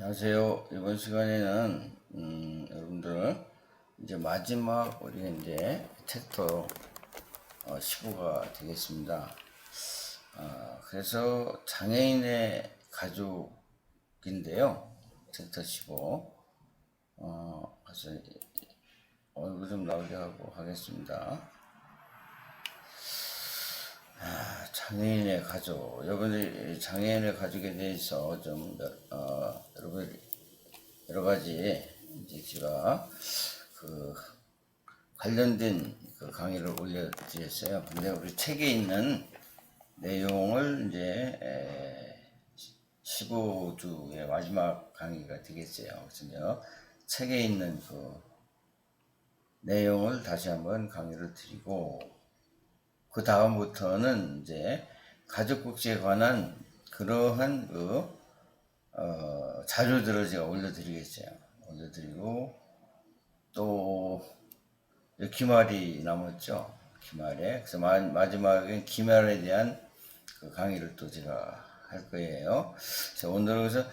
안녕하세요. 이번 시간에는 여러분들 이제 마지막 우리가 이제 챕터 15가 되겠습니다. 그래서 장애인의 가족인데요. 챕터 15. 그래서 얼굴 좀 나오게 하고 하겠습니다. 장애인의 가족. 여러분들 장애인의 가족에 대해서 좀 여러분 여러 가지 이제 제가 그 관련된 그 강의를 올려드렸어요. 근데 우리 책에 있는 내용을 이제 15주의 마지막 강의가 되겠어요. 그래서 책에 있는 그 내용을 다시 한번 강의를 드리고, 그 다음부터는 이제 가족복지에 관한 그러한 자료들을 제가 올려드리겠어요. 올려드리고, 또 기말이 남았죠. 기말에. 그래서 마지막엔 기말에 대한 그 강의를 또 제가 할 거예요. 그래서 오늘은 그래서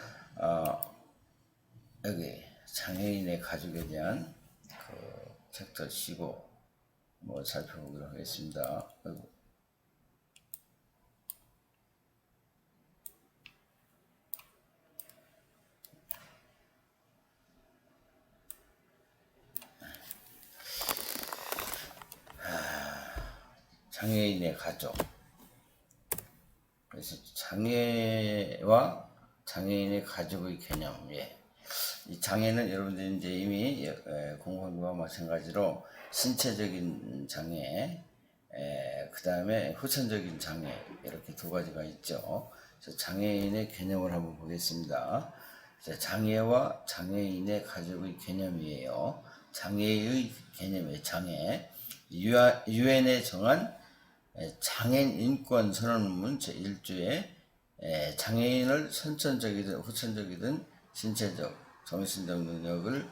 여기 장애인의 가족에 대한 그 챕터 15 살펴보도록 하겠습니다. 장애인의 가족. 그래서 장애와 장애인의 가족의 개념. 이 장애는 여러분들이 이제 이미 공부와 마찬가지로 신체적인 장애, 그 다음에 후천적인 장애, 이렇게 두 가지가 있죠. 그래서 장애인의 개념을 한번 보겠습니다. 장애와 장애인의 가족의 개념이에요. 장애의 개념이에요. 장애. 유엔에 정한 장애인 인권 선언문 제1조에 장애인을 선천적이든 후천적이든 신체적, 정신적 능력을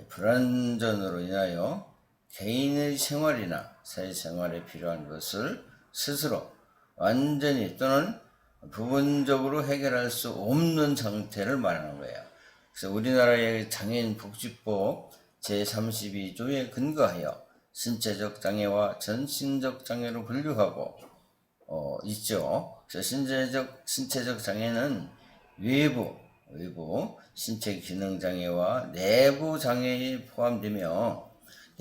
불완전으로 인하여 개인의 생활이나 사회생활에 필요한 것을 스스로 완전히 또는 부분적으로 해결할 수 없는 상태를 말하는 거예요. 그래서 우리나라의 장애인 복지법 제32조에 근거하여 신체적 장애와 전신적 장애로 분류하고 있죠. 그래서 신체적 장애는 외부 신체 기능 장애와 내부 장애에 포함되며,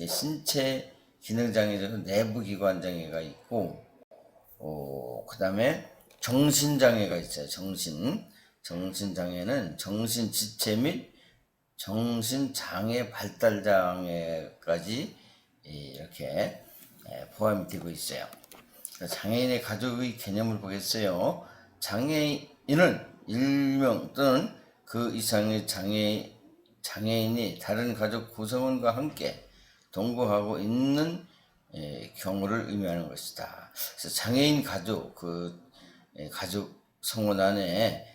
신체 기능 장애는 내부 기관 장애가 있고, 그 다음에 정신 장애가 있어요. 정신 장애는 정신 지체 및 정신 장애 발달 장애까지 이렇게 포함이 되고 있어요. 장애인의 가족의 개념을 보겠어요. 장애인은 일명 또는 그 이상의 장애인이 다른 가족 구성원과 함께 동거하고 있는 경우를 의미하는 것이다. 그래서 장애인 가족, 가족 성원 안에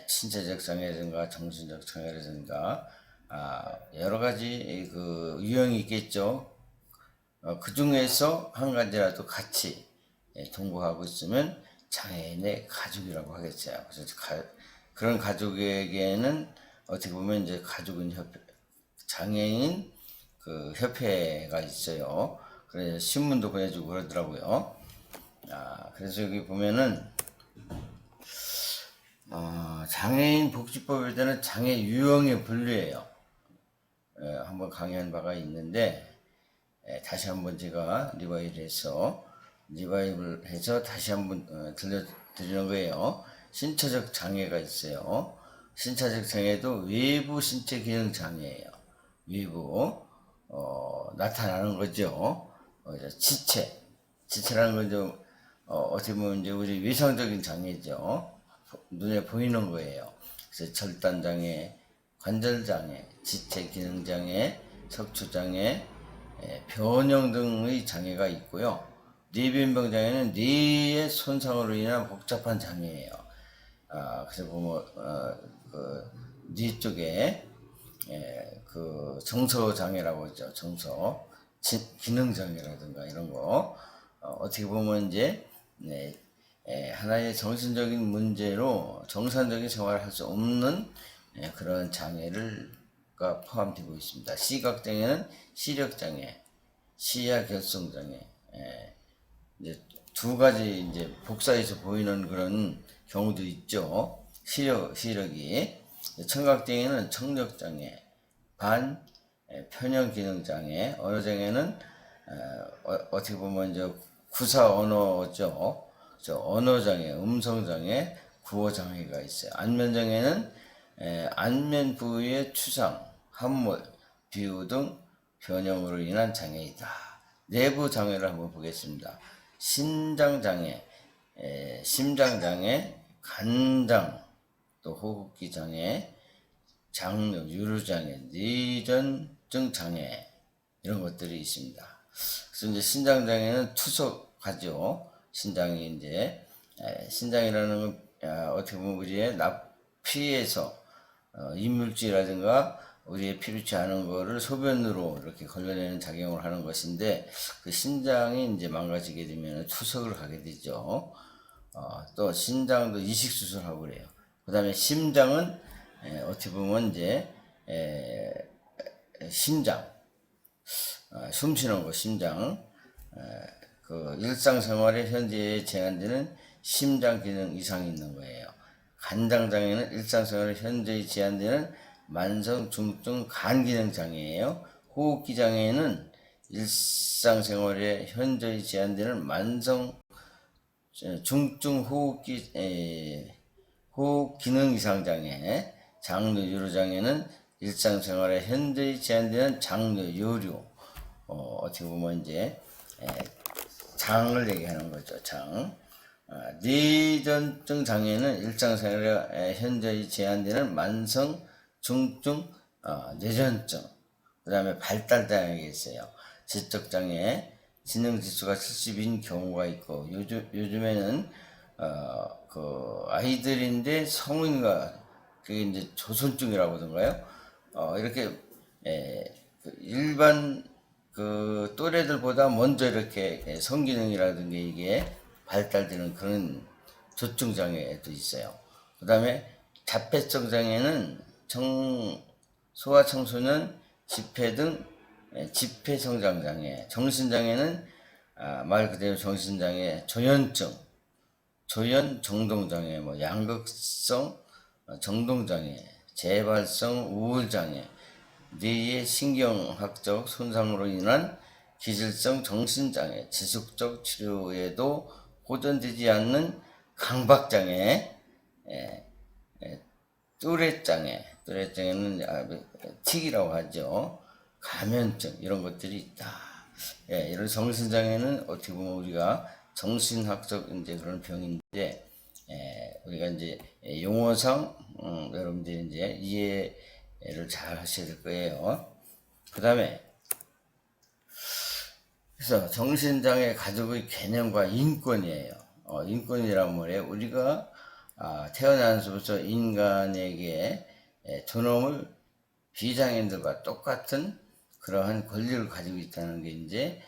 신체적 장애라든가 정신적 장애라든가 여러 가지 그 유형이 있겠죠. 그 중에서 한 가지라도 같이 동거하고 있으면 장애인의 가족이라고 하겠어요. 그래서 그런 가족에게는 어떻게 보면 이제 가족인 협회, 장애인 그 협회가 있어요. 그래서 신문도 보내주고 그러더라고요. 그래서 여기 보면은 장애인 복지법에 대한 장애 유형의 분류예요. 한번 강의한 바가 있는데, 다시 한번 제가 리바이브를 해서 다시 한번 들려드리는 거예요. 신체적 장애가 있어요. 신체적 장애도 외부 신체 기능 장애예요. 외부 나타나는 거죠. 지체라는 건 좀 어떻게 보면 이제 우리 외상적인 장애죠. 눈에 보이는 거예요. 그래서 절단 장애, 관절 장애, 지체 기능 장애, 척추 장애, 변형 등의 장애가 있고요. 뇌변병 장애는 뇌의 손상으로 인한 복잡한 장애예요. 그래서 보면 뇌 쪽에 그 정서 장애라고 하죠. 정서 기능 장애라든가 이런 거 어떻게 보면 이제 하나의 정신적인 문제로 정상적인 생활을 할 수 없는 그런 장애가 포함되고 있습니다. 시각장애는 시력장애, 시야결손장애, 이제 두 가지 이제 복사해서 보이는 그런 경우도 있죠. 시력이. 청각장애는 청력장애, 편형기능장애, 언어장애는 어떻게 보면 이제 구사 언어죠. 언어장애, 음성장애, 구어장애가 있어요. 안면장애는 안면 부위의 추상, 함몰, 비우 등 변형으로 인한 장애이다. 내부 장애를 한번 보겠습니다. 신장장애, 심장장애, 간장, 또 호흡기 장애, 장류, 유루장애, 뇌전증 장애 이런 것들이 있습니다. 그래서 이제 신장장애는 투석하죠. 신장이 이제 신장이라는 건 어떻게 보면 우리의 피에서 이물질이라든가 우리의 필요치 않은 거를 소변으로 이렇게 걸러내는 작용을 하는 것인데 그 신장이 이제 망가지게 되면 투석을 가게 되죠. 또 신장도 이식 수술하고 그래요. 그 다음에 심장은 어떻게 보면 이제 심장, 숨 쉬는 거 심장, 그 일상생활에 현재 제한되는 심장 기능 이상이 있는 거예요. 간장장애는 일상생활에 현재 제한되는 만성 중증 간 기능 장애예요. 호흡기 장애는 일상생활에 현재 제한되는 만성 중증 호흡 기능 이상 장애, 장류 요로 장애는 일상생활에 현재 제한되는 장류 요로, 어떻게 보면 이제 장을 얘기하는 거죠. 장. 뇌전증 장애는 일상생활에 현재 제한되는 만성 중증 뇌전증. 그 다음에 발달 장애가 있어요. 지적 장애, 지능 지수가 70인 경우가 있고 요즘에는 그 아이들인데 성인과 그게 이제 조선증이라고 하던가요? 이렇게 그 일반 그 또래들보다 먼저 이렇게 성기능이라든가 이게 발달되는 그런 조증 장애도 있어요. 그 다음에 자폐성 장애는 소아청소년 집회 등 집회성장 장애, 정신장애는 말 그대로 정신장애, 조현증, 조현 정동장애, 뭐 양극성 정동장애, 재발성 우울장애, 뇌의 신경학적 손상으로 인한 기질성 정신장애, 지속적 치료에도 호전되지 않는 강박장애, 뚜렛장애는 틱이라고 하죠. 감염증 이런 것들이 있다. 이런 정신장애는 어떻게 보면 우리가 정신학적 이제 그런 병인데 우리가 이제 용어상 여러분들이 이제 이해를 잘 하셔야 될 거예요. 그 다음에 그래서 정신장애 가족의 개념과 인권이에요. 인권이란 뭐예요? 우리가 태어나면서부터 인간에게 존엄을 비장애인들과 똑같은 그러한 권리를 가지고 있다는 게 이제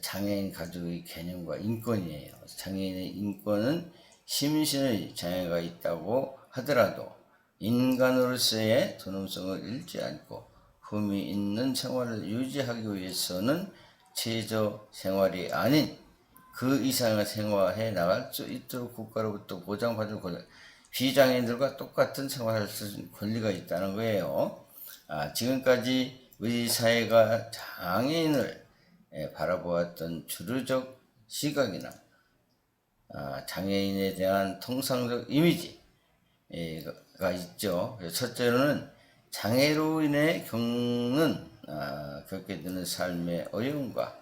장애인 가족의 개념과 인권이에요. 장애인의 인권은 심신의 장애가 있다고 하더라도 인간으로서의 존엄성을 잃지 않고 흠이 있는 생활을 유지하기 위해서는 최저 생활이 아닌 그 이상의 생활해 나갈 수 있도록 국가로부터 보장받을 권리, 비장애인들과 똑같은 생활할 수 있는 권리가 있다는 거예요. 지금까지 우리 사회가 장애인을 바라보았던 주류적 시각이나 장애인에 대한 통상적 이미지가 있죠. 첫째로는 장애로 인해 겪게 되는 삶의 어려움과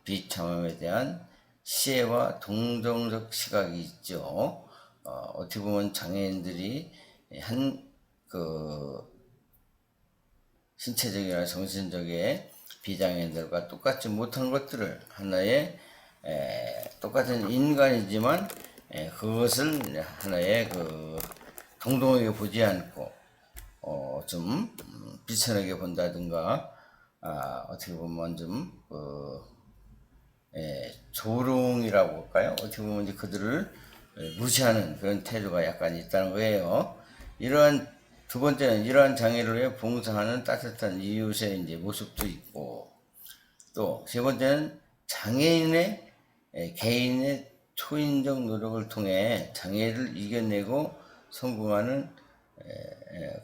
비참함에 대한 시혜와 동정적 시각이 있죠. 어떻게 보면 장애인들이 신체적이나 정신적인 비장애인들과 똑같지 못한 것들을 하나의 똑같은 인간이지만 그것을 하나의 동등하게 보지 않고 좀 비천하게 본다든가 어떻게 보면 좀 조롱이라고 할까요? 어떻게 보면 이제 그들을 무시하는 그런 태도가 약간 있다는 거예요. 이러한 두 번째는 이러한 장애를 위해 봉사하는 따뜻한 이웃의 이제 모습도 있고, 또 세 번째는 장애인의 개인의 초인적 노력을 통해 장애를 이겨내고 성공하는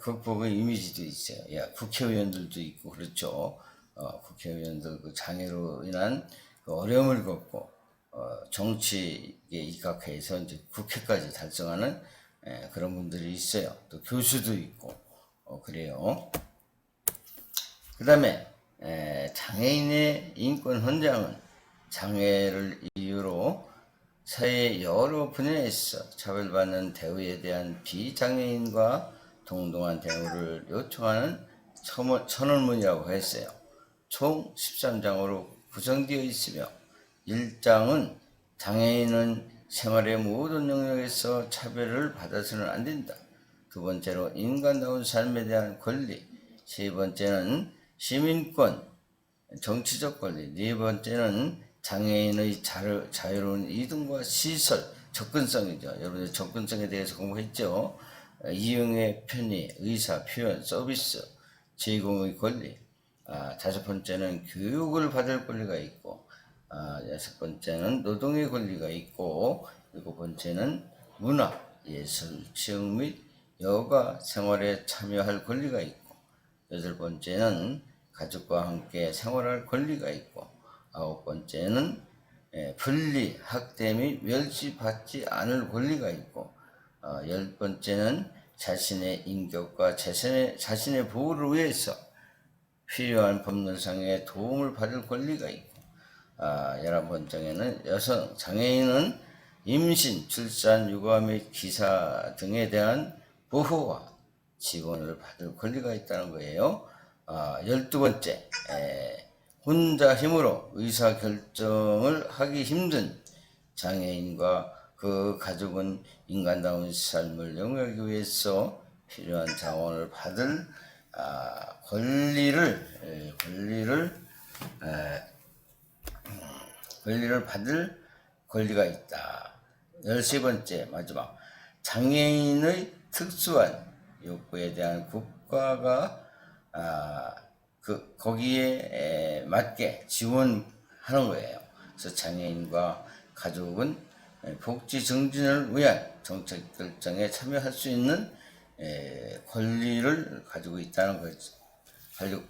극복의 이미지도 있어요. 야, 국회의원들도 있고 그렇죠. 국회의원들 그 장애로 인한 그 어려움을 겪고 정치에 입각해서 이제 국회까지 달성하는 그런 분들이 있어요. 또 교수도 있고 그래요. 그 다음에 장애인의 인권 헌장은 장애를 이유로 사회 여러 분야에서 차별받는 대우에 대한 비장애인과 동등한 대우를 요청하는 천원문이라고 했어요. 총 13장으로 구성되어 있으며 1장은 장애인은 생활의 모든 영역에서 차별을 받아서는 안 된다. 두 번째로 인간다운 삶에 대한 권리, 세 번째는 시민권, 정치적 권리, 네 번째는 장애인의 자유로운 이동과 시설, 접근성이죠. 여러분들 접근성에 대해서 공부했죠. 이용의 편의, 의사, 표현, 서비스, 제공의 권리. 다섯 번째는 교육을 받을 권리가 있고, 여섯 번째는 노동의 권리가 있고, 일곱 번째는 문화, 예술, 체육 및 여가 생활에 참여할 권리가 있고, 여덟 번째는 가족과 함께 생활할 권리가 있고, 아홉 번째는 분리, 학대 및 멸시받지 않을 권리가 있고, 열 번째는 자신의 인격과 자신의 보호를 위해서 필요한 법률상의 도움을 받을 권리가 있고, 11번째는 여성, 장애인은 임신, 출산, 육아 및 기사 등에 대한 보호와 지원을 받을 권리가 있다는 거예요. 12번째, 혼자 힘으로 의사결정을 하기 힘든 장애인과 그 가족은 인간다운 삶을 영위하기 위해서 필요한 자원을 받을 권리를 받을 권리가 있다. 13번째 마지막, 장애인의 특수한 욕구에 대한 국가가 거기에 맞게 지원하는 거예요. 그래서 장애인과 가족은 복지 증진을 위한 정책 결정에 참여할 수 있는 권리를 가지고 있다는 거죠.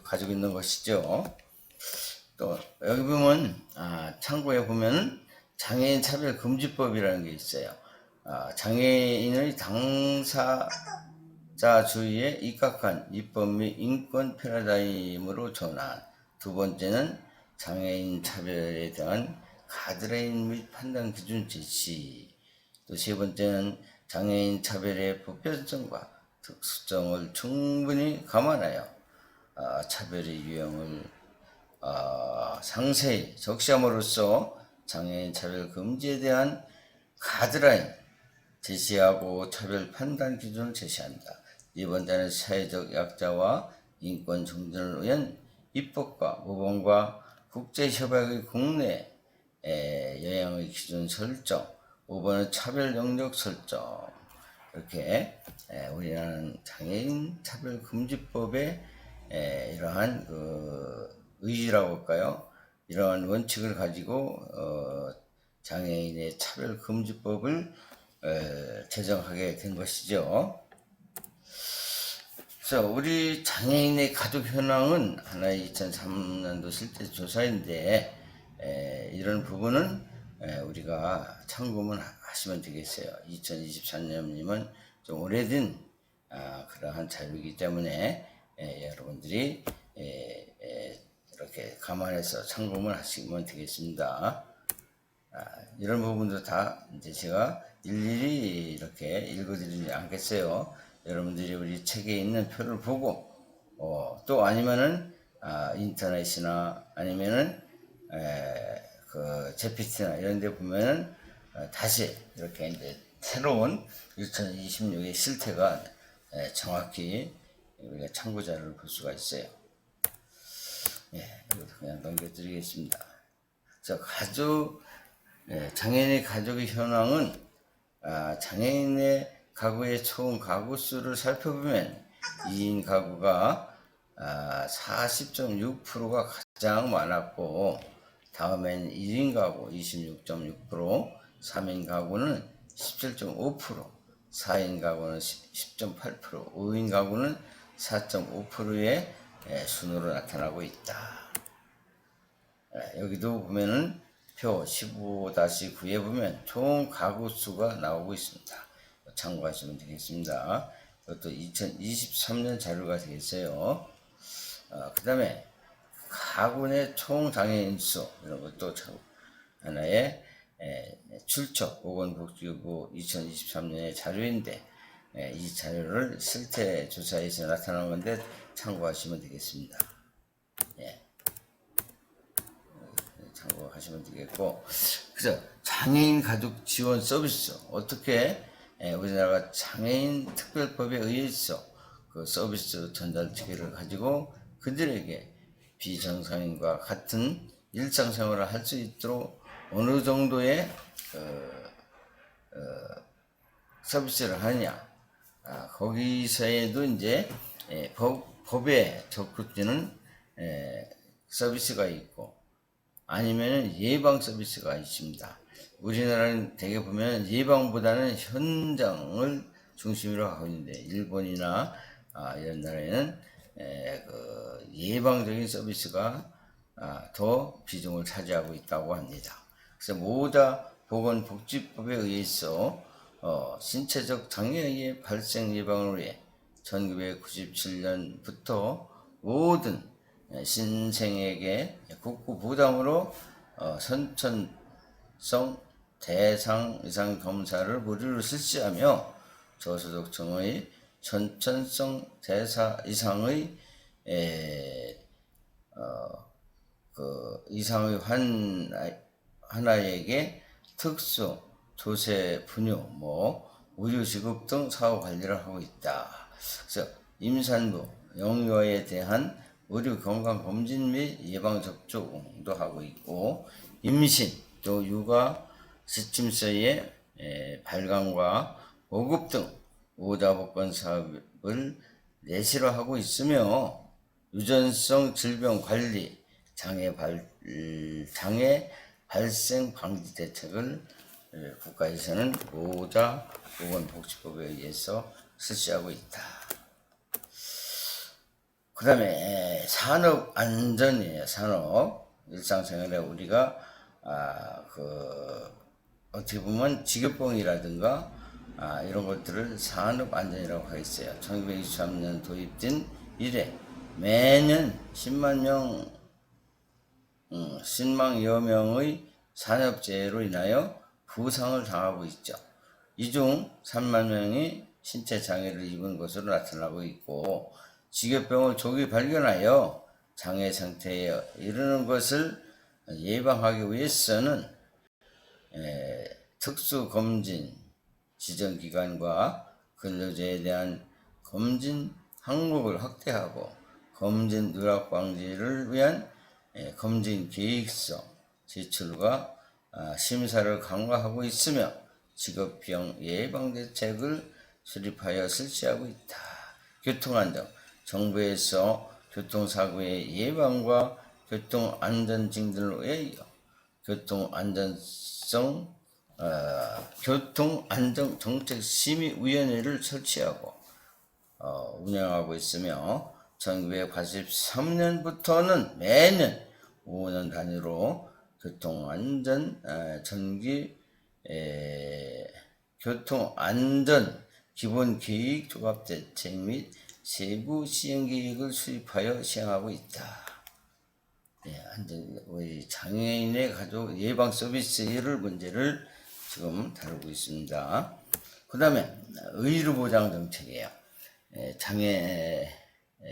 가지고 있는 것이죠. 또 여기 보면 참고해 보면 장애인 차별 금지법이라는 게 있어요. 장애인의 당사자주의에 입각한 입법 및 인권 패러다임으로 전환. 두 번째는 장애인 차별에 대한 가드레인 및 판단 기준 제시. 또 세 번째는 장애인 차별의 보편성과 특수성을 충분히 감안하여 차별의 유형을 상세히 적시함으로써 장애인 차별 금지에 대한 가드라인 제시하고 차별 판단 기준을 제시한다. 네 번째는 사회적 약자와 인권 정진을 위한 입법과 모범과 국제협약의 국내 영향의 기준 설정. 5번은 차별 영역 설정. 이렇게 우리나라는 장애인 차별 금지법의 이러한 그 의지라고 할까요? 이러한 원칙을 가지고 장애인의 차별 금지법을 제정하게 된 것이죠. 그래서 우리 장애인의 가족 현황은 하나의 2003년도 실태 조사인데 이런 부분은 우리가 참고만 하시면 되겠어요. 2023년이면 좀 오래된 그러한 자료이기 때문에 여러분들이 이렇게 감안해서 참고만 하시면 되겠습니다. 이런 부분도 다 이제 제가 일일이 이렇게 읽어드리지 않겠어요. 여러분들이 우리 책에 있는 표를 보고 또 아니면은 인터넷이나 아니면은 그 GPT나 이런 데 보면은 다시 이렇게 이제 새로운 2026의 실태가 정확히 우리가 참고 자료를 볼 수가 있어요. 이것도 그냥 넘겨드리겠습니다. 자, 장애인의 가족의 현황은 장애인의 가구의 총 가구 수를 살펴보면 2인 가구가 40.6%가 가장 많았고, 다음엔 1인 가구 26.6%, 3인 가구는 17.5%, 4인 가구는 10.8%, 5인 가구는 4.5%의 순으로 나타나고 있다. 여기도 보면은 표 15-9에 보면 총 가구 수가 나오고 있습니다. 참고하시면 되겠습니다. 이것도 2023년 자료가 되겠어요. 그 다음에 가구 내 총 장애인 수, 이런 것도 하나의 출처 보건복지부 2023년의 자료인데, 이 자료를 실태 조사에서 나타난 건데 참고하시면 되겠습니다. 참고하시면 되겠고, 그래서 장애인 가족 지원 서비스, 어떻게 우리나라가 장애인 특별법에 의해서 그 서비스 전달 체계를 가지고 그들에게 비정상인과 같은 일상생활을 할 수 있도록 어느 정도의 서비스를 하느냐, 거기서에도 이제 법에 적극되는 서비스가 있고, 아니면 예방 서비스가 있습니다. 우리나라는 대개 보면 예방보다는 현장을 중심으로 하고 있는데, 일본이나 이런 나라에는 그 예방적인 서비스가 더 비중을 차지하고 있다고 합니다. 그래서 모자 보건복지법에 의해서 신체적 장애의 발생 예방을 위해 1997년부터 모든 신생에게 국고 부담으로 선천성 대상 이상 검사를 무료로 실시하며 저소득층의 선천성 대사 이상의 이상의 하나에게 특수 조세 분유, 의료 지급 등 사후 관리를 하고 있다. 그래서 임산부, 영유아에 대한 의료 건강 검진 및 예방 접종도 하고 있고, 임신 또 육아 지침서의 발간과 보급 등 오자복권 사업을 내실화하고 있으며, 유전성 질병 관리, 장애 발생 방지 대책을 국가에서는 보건복지법에 의해서 실시하고 있다. 그 다음에 산업 안전이에요. 산업 일상생활에 우리가 어떻게 보면 직업병이라든가 이런 것들을 산업 안전이라고 하겠어요. 1923년 도입된 이래 매년 10만여 명의 산업재해로 인하여 부상을 당하고 있죠. 이 중 3만 명이 신체 장애를 입은 것으로 나타나고 있고, 직업병을 조기 발견하여 장애 상태에 이르는 것을 예방하기 위해서는 특수검진 지정기관과 근로자에 대한 검진 항목을 확대하고, 검진 누락 방지를 위한 검진 계획서 제출과 심사를 강화하고 있으며, 직업병 예방 대책을 수립하여 실시하고 있다. 교통안전, 정부에서 교통사고의 예방과 교통안전 증진을 위하여 교통안전정책심의위원회를 설치하고 운영하고 있으며, 1983년부터는 매년 5년 단위로 교통안전 기본계획 종합대책 및 세부 시행계획을 수립하여 시행하고 있다. 우리 장애인의 가족 예방 서비스를 문제를 지금 다루고 있습니다. 그 다음에 의료보장 정책이에요.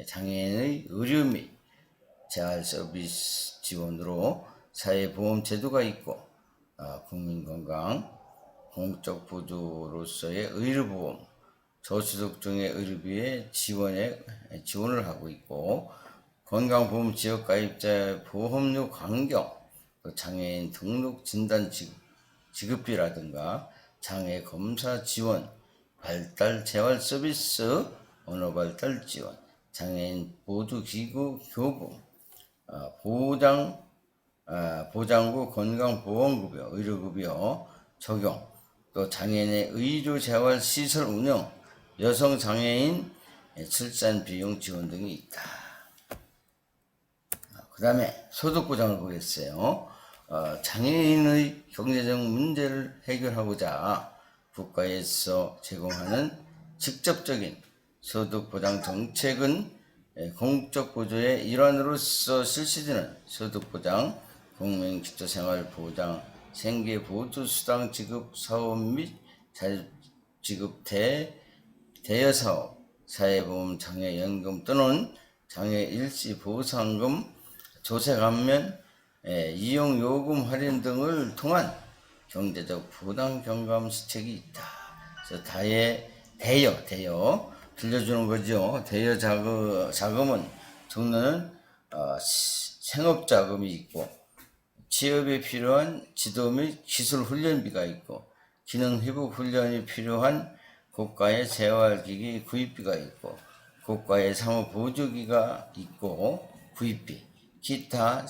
장애인의 의료 및 재활 서비스 지원으로 사회보험 제도가 있고, 국민건강 공적 보조로서의 의료보험, 저소득층의 의료비의 지원을 하고 있고, 건강보험 지역가입자의 보험료 강경, 장애인 등록 진단 지급비라든가 장애 검사 지원, 발달 재활 서비스, 언어발달 지원, 장애인 보조기구 교부, 보장구 건강보험급여, 의료급여 적용, 또 장애인의 의료재활시설 운영, 여성장애인 출산 비용 지원 등이 있다. 그 다음에 소득보장을 보겠어요. 장애인의 경제적 문제를 해결하고자 국가에서 제공하는 직접적인 소득보장 정책은 공적 보조의 일환으로서 실시되는 소득보장, 국민기초생활보장, 생계보조수당 지급 사업 및 지급 대여사업, 사회보험 장애연금 또는 장애일시보상금, 조세감면, 이용요금 할인 등을 통한 경제적 부담 경감 수책이 있다. 그래서 대여 빌려주는 거죠. 대여 자금은 종류는 생업자금이 있고, 취업에 필요한 지도 및 기술 훈련비가 있고, 기능 회복 훈련이 필요한 고가의 재활기기 구입비가 있고, 고가의 사무 보조기가 있고 구입비, 기타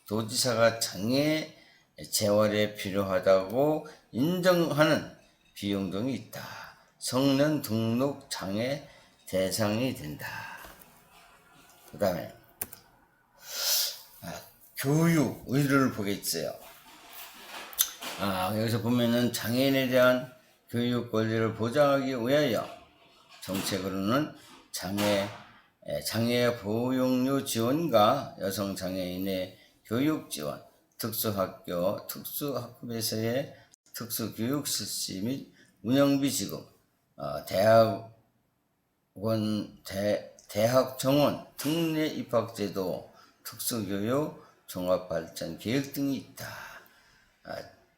도지사가 장애 재활에 필요하다고 인정하는 비용 등이 있다. 성년 등록 장애 대상이 된다. 그 다음에 교육, 의료를 보겠어요. 여기서 보면은 장애인에 대한 교육 권리를 보장하기 위하여 정책으로는 장애 보육료 지원과 여성 장애인의 교육 지원, 특수학교, 특수학급에서의 특수교육 실시 및 운영비 지급, 대학 정원 특례 입학제도, 특수교육 종합발전 계획 등이 있다.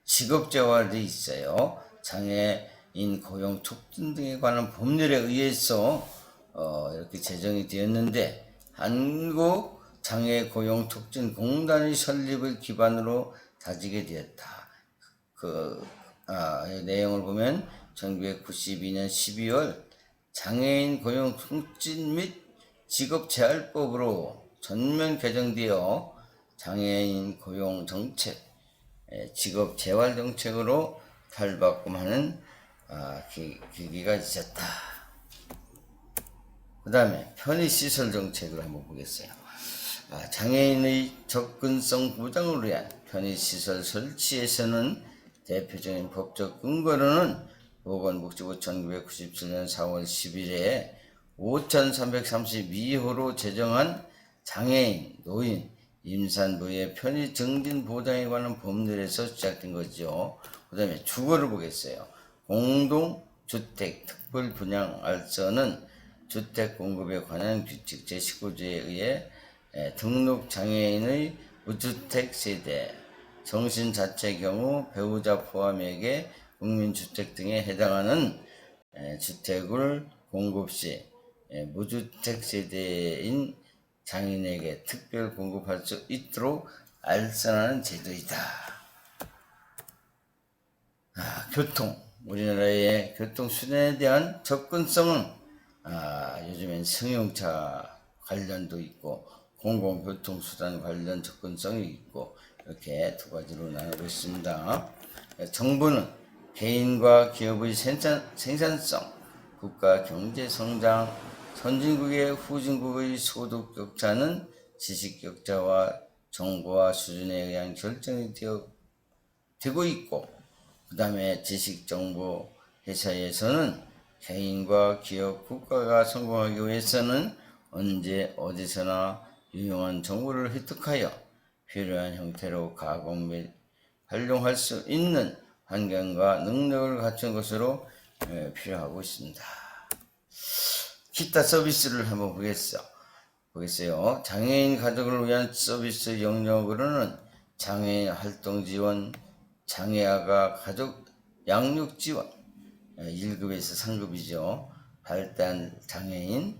직업재활이 있어요. 장애인 고용 촉진 등에 관한 법률에 의해서 이렇게 제정이 되었는데, 한국 장애 고용 촉진 공단의 설립을 기반으로 다지게 되었다. 내용을 보면 1992년 12월 장애인 고용 촉진 및 직업재활법으로 전면 개정되어 장애인 고용 정책, 직업재활 정책으로 탈바꿈하는 계기가 있었다. 그 다음에 편의시설 정책을 한번 보겠어요. 장애인의 접근성 보장을 위한 편의시설 설치에서는 대표적인 법적 근거로는 보건복지부 1997년 4월 10일에 5332호로 제정한 장애인, 노인, 임산부의 편의 증진 보장에 관한 법률에서 시작된 거죠. 그 다음에 주거를 보겠어요. 공동주택 특별분양알선은 주택 공급에 관한 규칙 제19조에 의해 등록 장애인의 무주택 세대, 정신자체 경우 배우자 포함에게 국민주택 등에 해당하는 주택을 공급 시 무주택 세대인 장애인에게 특별 공급할 수 있도록 알선하는 제도이다. 교통, 우리나라의 교통수단에 대한 접근성은 요즘엔 승용차 관련도 있고 공공교통수단 관련 접근성이 있고, 이렇게 두 가지로 나누고 있습니다. 정부는 개인과 기업의 생산성, 국가 경제 성장, 선진국의 후진국의 소득 격차는 지식 격차와 정보화 수준에 의한 결정이 되고 있고, 그 다음에 지식 정보 회사에서는 개인과 기업, 국가가 성공하기 위해서는 언제 어디서나 유용한 정보를 획득하여 필요한 형태로 가공 및 활용할 수 있는 환경과 능력을 갖춘 것으로 필요하고 있습니다. 기타 서비스를 한번 보겠어요. 장애인 가족을 위한 서비스 영역으로는 장애인 활동 지원, 장애아가 가족 양육 지원, 1급에서 3급이죠. 발달 장애인,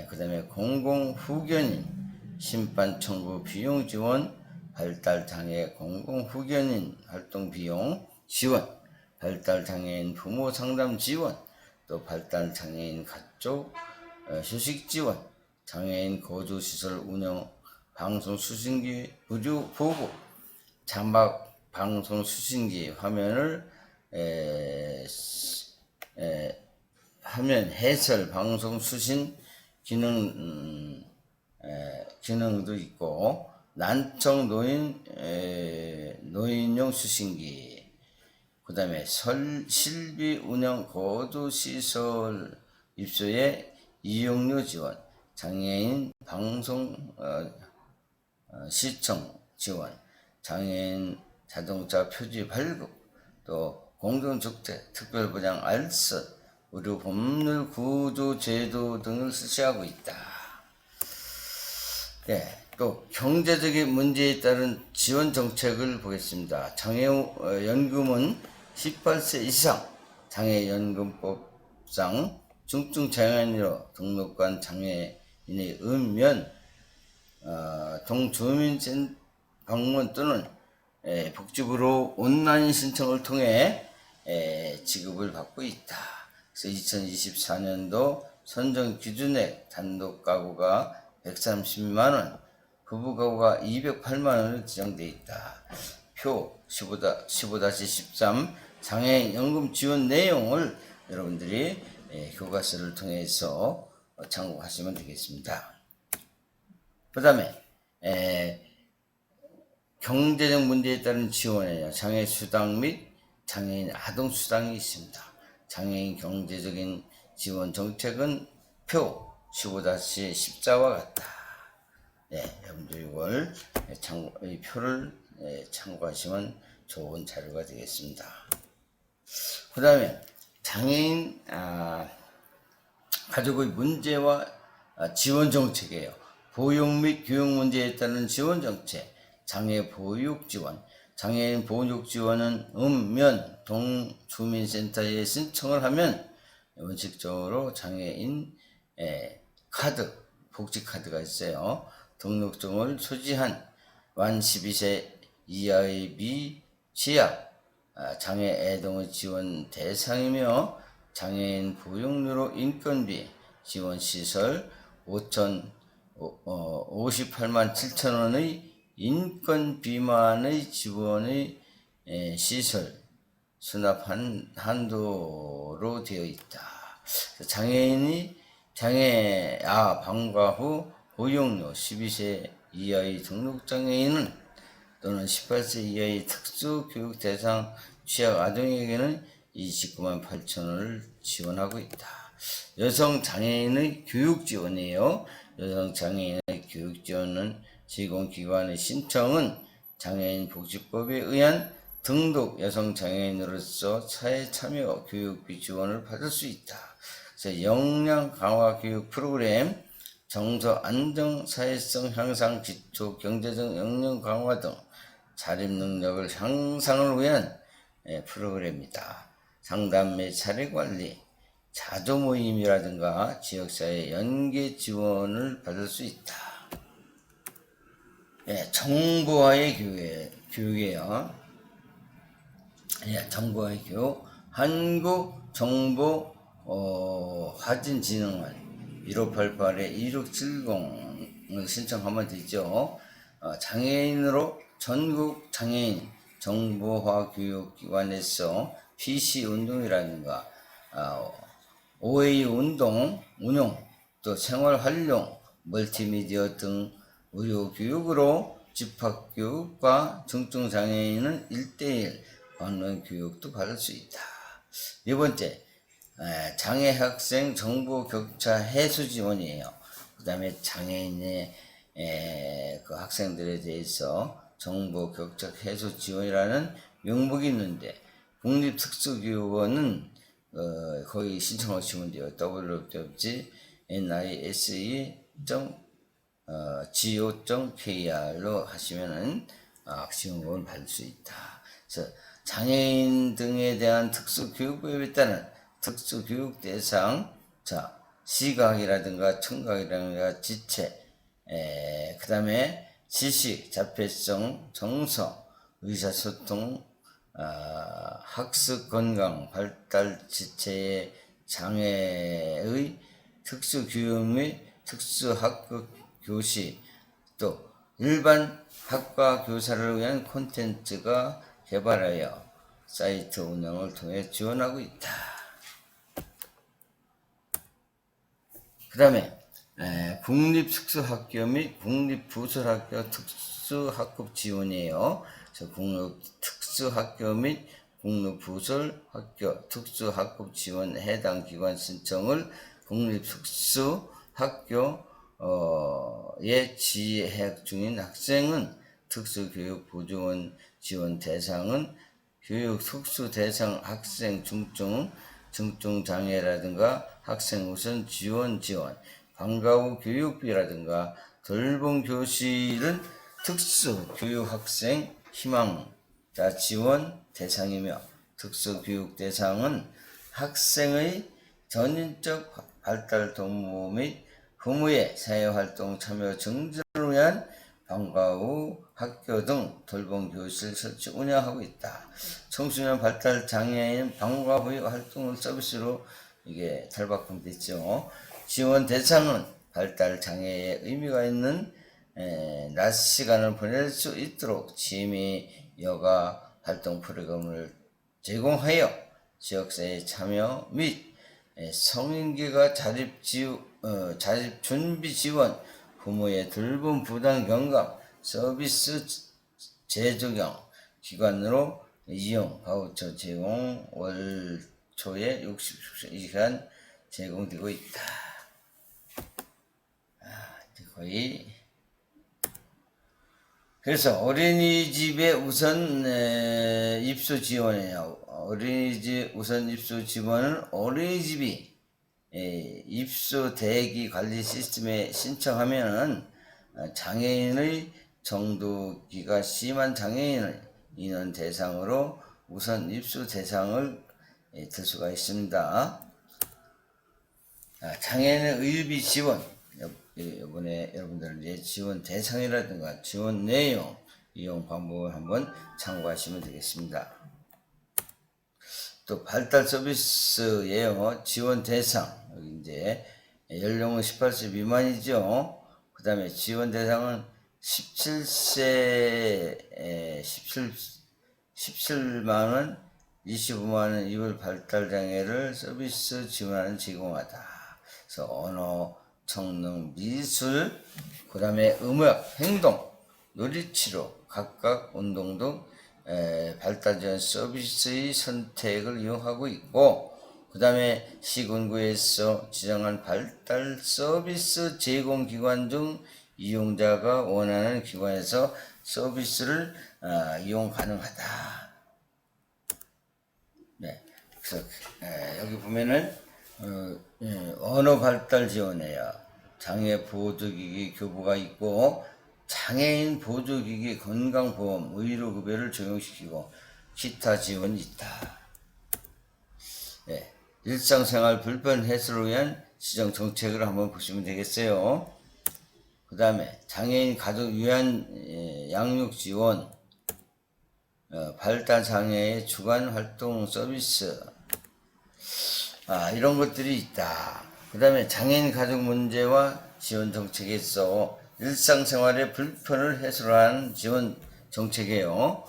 그 다음에 공공 후견인, 심판 청구 비용 지원, 발달 장애 공공 후견인 활동 비용 지원, 발달 장애인 부모 상담 지원, 또 발달 장애인 가족 휴식 지원, 장애인 거주 시설 운영, 방송 수신기 의료 보고, 자막 방송 수신기 화면을 화면 해설 방송 수신 기능도 있고, 난청 노인용 수신기, 그 다음에 실비 운영 거주 시설 입소의 이용료 지원, 장애인 방송 시청 지원, 장애인 자동차 표지 발급, 또 공동주택 특별보장 알선, 의료 법률 구조 제도 등을 실시하고 있다. 네, 또 경제적인 문제에 따른 지원 정책을 보겠습니다. 장애연금은 18세 이상 장애연금법상 중증 장애인으로 등록한 장애인의 의무면 동주민센터 방문 또는 복지부로 온라인 신청을 통해 지급을 받고 있다. 그래서 2024년도 선정 기준액 단독 가구가 130만 원, 부부 가구가 208만 원으로 지정되어 있다. 표 15-13 장애인 연금 지원 내용을 여러분들이 교과서를 통해서 참고하시면 되겠습니다. 그 다음에 경제적 문제에 따른 지원에요. 장애 수당 및 장애인 아동 수당이 있습니다. 장애인 경제적인 지원 정책은 표 15-14와 같다. 네, 여러분들 이걸 이 표를 참고하시면 좋은 자료가 되겠습니다. 그 다음에 장애인 가족의 문제와 지원 정책이에요. 보육 및 교육 문제에 따른 지원 정책, 장애 보육 지원. 장애인 보육 지원은 면 동주민센터에 신청을 하면 원칙적으로 장애인 카드, 복지 카드가 있어요. 등록증을 소지한 만 12세 이하의 미취약 장애 애동의 지원 대상이며, 장애인 보육료로 인건비 지원시설 58만 7천 원의 인건 비만의 지원의 시설 수납 한도로 되어 있다. 장애인이 방과 후 보육료 12세 이하의 등록장애인은 또는 18세 이하의 특수교육 대상 취약 아동에게는 29만 8천 원을 지원하고 있다. 여성 장애인의 교육 지원이에요. 여성 장애인의 교육 지원은 제공기관의 신청은 장애인 복지법에 의한 등록 여성 장애인으로서 사회 참여 교육비 지원을 받을 수 있다. 그래서 역량 강화 교육 프로그램, 정서 안정 사회성 향상 기초 경제적 역량 강화 등 자립 능력을 향상을 위한 프로그램이다. 상담 및 사례 관리, 자조 모임이라든가 지역사회 연계 지원을 받을 수 있다. 정보화의 교육이에요. 정보화의 교육, 한국정보화진진흥원 1588-2670을 신청하면 되죠. 장애인으로 전국 장애인 정보화 교육기관에서 PC 운동이라든가 OA 운동 운용, 또 생활활용, 멀티미디어 등 의료교육으로 집합교육과 중증장애인은 1:1 방문 교육도 받을 수 있다. 네 번째, 장애 학생 정보 격차 해소 지원이에요. 그 다음에 장애인의 그 학생들에 대해서 정보 격차 해소 지원이라는 명목이 있는데, 국립특수교육원은 거기 신청하시면 돼요. www.nise.go.kr로 하시면은 지원금을 받을 수 있다. 그래서 장애인 등에 대한 특수교육법에 따른 특수교육 대상, 시각이라든가 청각이라든가 지체, 그 다음에 지식, 자폐성, 정서, 의사소통, 학습, 건강, 발달, 지체의 장애의 특수교육 및 특수학급 교시, 또 일반 학과 교사를 위한 콘텐츠가 개발하여 사이트 운영을 통해 지원하고 있다. 그 다음에 국립특수학교 및 국립부설학교 특수학급 지원이에요. 그래서 국립특수학교 및 국립부설학교 특수학급 지원 해당 기관 신청을 국립특수학교에 재학 중인 학생은 특수교육보조원 지원 대상은 교육 특수 대상 학생 중증 장애라든가 학생 우선 지원, 방과 후 교육비라든가 돌봄 교실은 특수 교육 학생 희망자 지원 대상이며 특수교육 대상은 학생의 전인적 발달 도모 및 부모의 사회활동 참여 증진을 위한 방과 후 학교 등 돌봄 교실 설치 운영하고 있다. 청소년 발달 장애인 방과 후 활동을 서비스로 이게 탈바꿈됐죠. 지원 대상은 발달 장애에 의미가 있는 낮 시간을 보낼 수 있도록 취미 여가 활동 프로그램을 제공하여 지역사회 참여 및 성인기가 자립 준비 지원, 부모의 돌봄 부담 경감, 서비스 재적용 기관으로 이용 바우처 제공 월 초에 60시간 제공되고 있다. 거의 그래서 어린이집에 우선 입소 지원이에요. 어린이집 우선 입소 지원은 어린이집이 입소 대기 관리 시스템에 신청하면은 장애인의 정도기가 심한 장애인을 인원 대상으로 우선 입소 대상을 들 수가 있습니다. 장애인의 의료비 지원, 이번에 여러분들 이제 지원 대상이라든가 지원 내용, 이용 방법을 한번 참고하시면 되겠습니다. 또 발달 서비스예요. 지원 대상, 여기 이제 연령은 18세 미만이죠. 그 다음에 지원 대상은 17세 17만원 25만원 이후 발달장애를 서비스 지원하는 제공하다. 그래서 언어, 청능, 미술, 그 다음에 음악, 행동, 놀이치료, 각각 운동 등 발달 지원 서비스의 선택을 이용하고 있고, 그 다음에 시군구에서 지정한 발달 서비스 제공기관 중 이용자가 원하는 기관에서 서비스를 이용 가능하다. 네, 그래서 여기 보면은 언어 발달 지원이에요. 장애 보조기기 교부가 있고, 장애인 보조기기 건강보험 의료급여를 적용시키고 기타 지원이 있다. 네, 일상생활 불편 해소를 위한 지정 정책을 한번 보시면 되겠어요. 그 다음에 장애인 가족 위한 양육 지원, 발달 장애의 주간 활동 서비스, 이런 것들이 있다. 그 다음에 장애인 가족 문제와 지원 정책에서 일상생활의 불편을 해소하는 지원 정책이에요.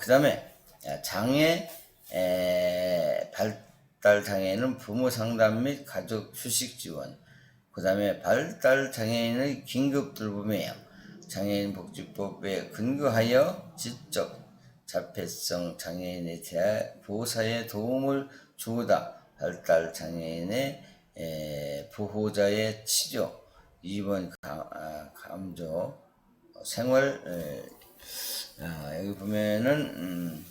그 다음에 장애 발달 장애인은 부모 상담 및 가족 휴식 지원. 그 다음에 발달 장애인의 긴급 돌봄이에요. 장애인 복지법에 근거하여 지적 자폐성 장애인에 대한 보호사의 도움을 주다. 발달 장애인의 보호자의 치료, 입원 감조, 생활, 여기 보면은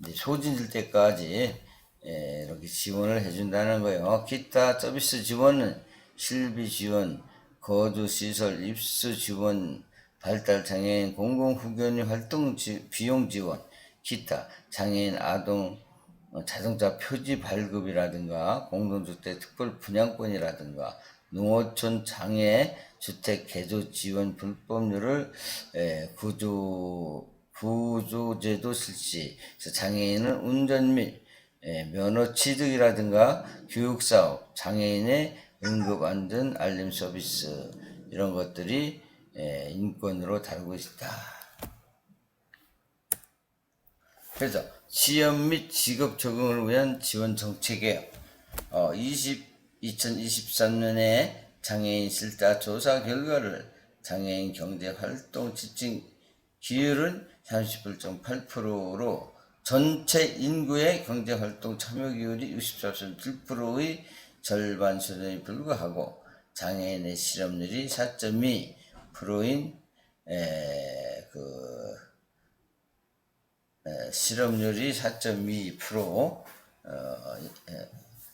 이제 소진될 때까지 이렇게 지원을 해준다는 거예요. 기타 서비스 지원은 실비 지원, 거주 시설 입수 지원, 발달 장애인 공공후견 활동 비용 지원, 기타 장애인 아동 자동차 표지 발급이라든가 공동주택 특별 분양권이라든가 농어촌 장애 주택 개조 지원 불법률을 구조제도 실시, 장애인은 운전 및 면허 취득이라든가 교육사업, 장애인의 응급안전 알림 서비스 이런 것들이 인권으로 다루고 있다. 그래서 시험 및 직업 적응을 위한 지원 정책이에요. 2023년에 장애인 실태 조사 결과를 장애인 경제 활동 지침 비율은 31.8%로 전체 인구의 경제 활동 참여 비율이 64.7%의 절반 수준에 불과하고 장애인의 실업률이 4.2%인 실업률이 4.2%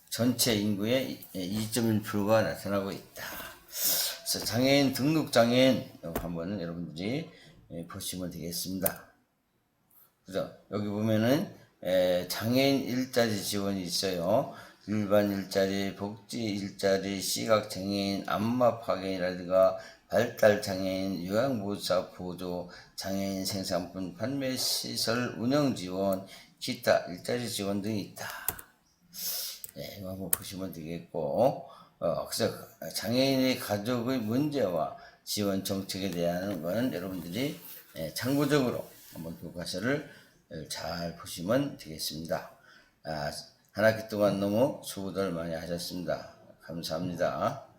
전체 인구의 2.1%가 나타나고 있다. 그래서 장애인 등록 장애인 한번 여러분들이 보시면 되겠습니다. 그죠? 여기 보면은 장애인 일자리 지원이 있어요. 일반 일자리, 복지 일자리, 시각 장애인, 안마 파견이라든가 발달 장애인, 요양보호사 보조, 장애인 생산품 판매 시설 운영 지원, 기타 일자리 지원 등이 있다. 이거 한번 보시면 되겠고, 그래서 장애인의 가족의 문제와 지원 정책에 대한 거는 여러분들이 참고적으로 한번 교과서를 잘 보시면 되겠습니다. 한 학기 동안 너무 수고들 많이 하셨습니다. 감사합니다.